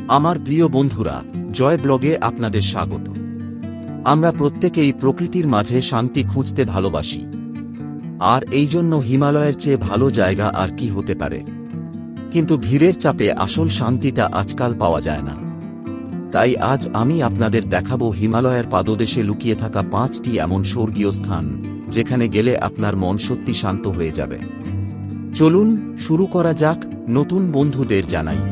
আমার প্রিয় বন্ধুরা, জয় ব্লগে আপনাদের স্বাগত। আমরা প্রত্যেকেই প্রকৃতির মাঝে শান্তি খুঁজতে ভালোবাসি, আর এই জন্য হিমালয়ের চেয়ে ভালো জায়গা আর কি হতে পারে। কিন্তু ভিড়ের চাপে আসল শান্তিটা আজকাল পাওয়া যায় না। তাই আজ আমি আপনাদের দেখাবো হিমালয়ের পাদদেশে লুকিয়ে থাকা 5টি এমন স্বর্গীয় স্থান, যেখানে গেলে আপনার মন সত্যি শান্ত হয়ে যাবে। চলুন শুরু করা যাক। নতুন বন্ধুদের জানাই,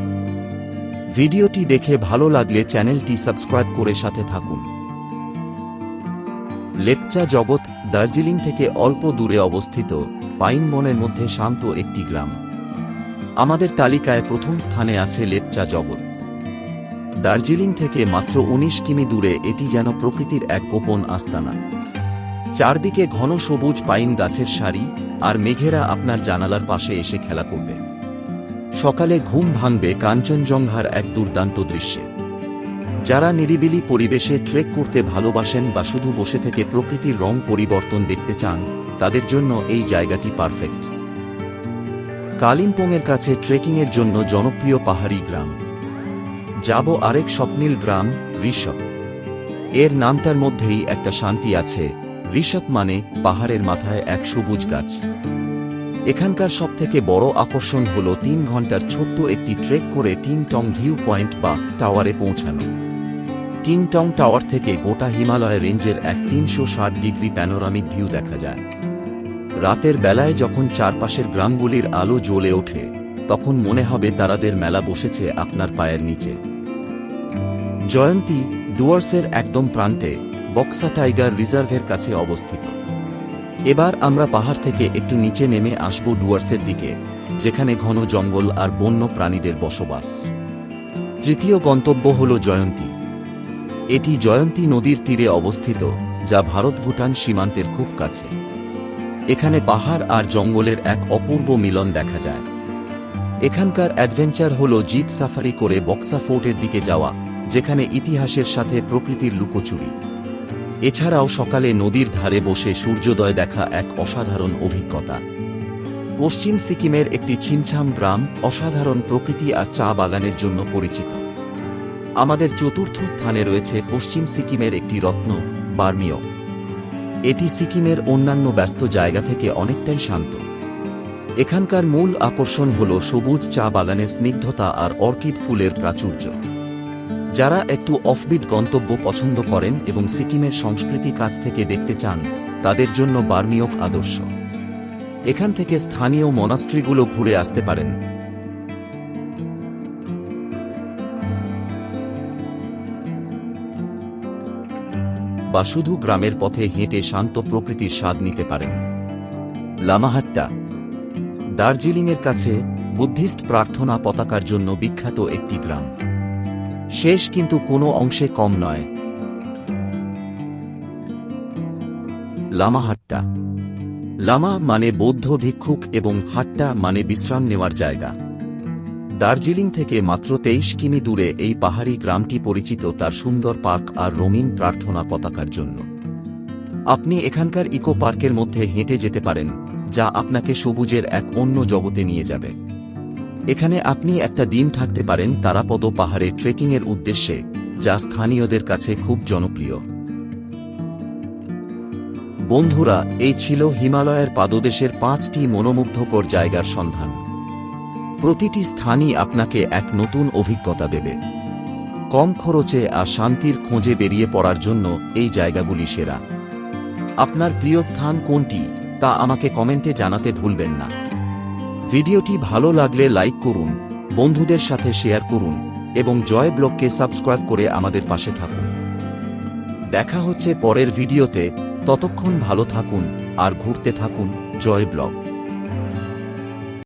ভিডিওটি দেখে ভালো লাগলে চ্যানেলটি সাবস্ক্রাইব করে সাথে থাকুন। লেপচা জগৎ দার্জিলিং থেকে অল্প দূরে অবস্থিত পাইন বনের মধ্যে শান্ত একটি গ্রাম। আমাদের তালিকায় প্রথম স্থানে আছে লেপচা জগৎ। দার্জিলিং থেকে মাত্র 19 কিমি দূরে এটি যেন প্রকৃতির এক গোপন আস্তানা। চারদিকে ঘন সবুজ পাইন গাছের সারি, আর মেঘেরা আপনার জানালার পাশে এসে খেলা করবে। সকালে ঘুম ভাঙবে কাঞ্চনজঙ্ঘার এক দুর্দান্ত দৃশ্যে। যারা নিরিবিলি পরিবেশে ট্রেক করতে ভালোবাসেন বা শুধু বসে থেকে প্রকৃতির রং পরিবর্তন দেখতে চান, তাদের জন্য এই জায়গাটি পারফেক্ট। কালিম্পংয়ের কাছে ট্রেকিংয়ের জন্য জনপ্রিয় পাহাড়ি গ্রাম। যাব আরেক স্বপ্নীল গ্রাম, ঋষভ। এর নামটার মধ্যেই একটা শান্তি আছে। ঋষভ মানে পাহাড়ের মাথায় এক সবুজ গাছ। এখানকার সবথেকে বড় আকর্ষণ হল 3 ঘন্টার ছোট্ট একটি ট্রেক করে টিং টং ভিউ পয়েন্ট বা টাওয়ারে পৌঁছানো। টিং টং টাওয়ার থেকে গোটা হিমালয় রেঞ্জের এক 360 ডিগ্রি প্যানোরামিক ভিউ দেখা যায়। রাতের বেলায় যখন চারপাশের গ্রামগুলির আলো জ্বলে ওঠে, তখন মনে হবে তারাদের মেলা বসেছে আপনার পায়ের নিচে। জয়ন্তী ডুয়ার্সের একদম প্রান্তে বক্সা টাইগার রিজার্ভের কাছে অবস্থিত। এবার আমরা পাহাড় থেকে একটু নিচে নেমে আসব ডুয়ার্সের দিকে, যেখানে ঘন জঙ্গল আর বন্য প্রাণীদের বসবাস। তৃতীয় গন্তব্য হল জয়ন্তী। এটি জয়ন্তী নদীর তীরে অবস্থিত, যা ভারত-ভুটান সীমান্তের খুব কাছে। এখানে পাহাড় আর জঙ্গলের এক অপূর্ব মিলন দেখা যায়। এখানকার অ্যাডভেঞ্চার হল জিপ সাফারি করে বক্সা ফোর্টের দিকে যাওয়া, যেখানে ইতিহাসের সাথে প্রকৃতির লুকোচুরি। এছাড়াও সকালে নদীর ধারে বসে সূর্যোদয় দেখা এক অসাধারণ অভিজ্ঞতা। পশ্চিম সিকিমের একটি ছিমছাম গ্রাম অসাধারণ প্রকৃতি আর চা বাগানের জন্য পরিচিত। আমাদের চতুর্থ স্থানে রয়েছে পশ্চিম সিকিমের একটি রত্ন, বার্মিয়ং। এটি সিকিমের অন্যান্য ব্যস্ত জায়গা থেকে অনেকটাই শান্ত। এখানকার মূল আকর্ষণ হল সবুজ চা বাগানের স্নিগ্ধতা আর অর্কিড ফুলের প্রাচুর্য। যারা একটু অফবিট গন্তব্য পছন্দ করেন এবং সিকিমের সংস্কৃতি কাছ থেকে দেখতে চান, তাদের জন্য বার্মিয়ং আদর্শ। এখান থেকে স্থানীয় মনাস্ট্রিগুলো ঘুরে আসতে পারেন। বা শুধু গ্রামের পথে হেঁটে শান্ত প্রকৃতির স্বাদ নিতে পারেন। লামাহাট্টা দার্জিলিংয়ের কাছে বুদ্ধিস্ট প্রার্থনা পতাকার জন্য বিখ্যাত একটি গ্রাম। শেষ কিন্তু কোনো অংশে কম নয়। লামাহাট্টা, লামা মানে বৌদ্ধ ভিক্ষুক এবং হাট্টা মানে বিশ্রাম নেওয়ার জায়গা। দার্জিলিং থেকে মাত্র 23 কিমি দূরে এই পাহাড়ি গ্রামটি পরিচিত তার সুন্দর পার্ক আর রঙিন প্রার্থনা পতাকার জন্য। আপনি এখানকার ইকো পার্কের মধ্যে হেঁটে যেতে পারেন, যা আপনাকে সবুজের এক অন্য জগতে নিয়ে যাবে। এখানে আপনি একটা দিন থাকতে পারেন তারাপদ পাহাড়ে ট্রেকিংয়ের উদ্দেশ্যে, যা স্থানীয়দের কাছে খুব জনপ্রিয়। বন্ধুরা, এই ছিল হিমালয়ের পাদদেশের 5টি মনোমুগ্ধকর জায়গার সন্ধান। প্রতিটি স্থানই আপনাকে এক নতুন অভিজ্ঞতা দেবে। কম খরচে আর শান্তির খোঁজে বেরিয়ে পড়ার জন্য এই জায়গাগুলি সেরা। আপনার প্রিয় স্থান কোনটি তা আমাকে কমেন্টে জানাতে ভুলবেন না। ভিডিওটি ভালো লাগলে লাইক করুন, বন্ধুদের সাথে শেয়ার করুন এবং জয় ব্লগকে সাবস্ক্রাইব করে আমাদের পাশে থাকুন। দেখা হচ্ছে পরের ভিডিওতে। ততক্ষণ ভালো থাকুন আর ঘুরতে থাকুন। জয় ব্লগ।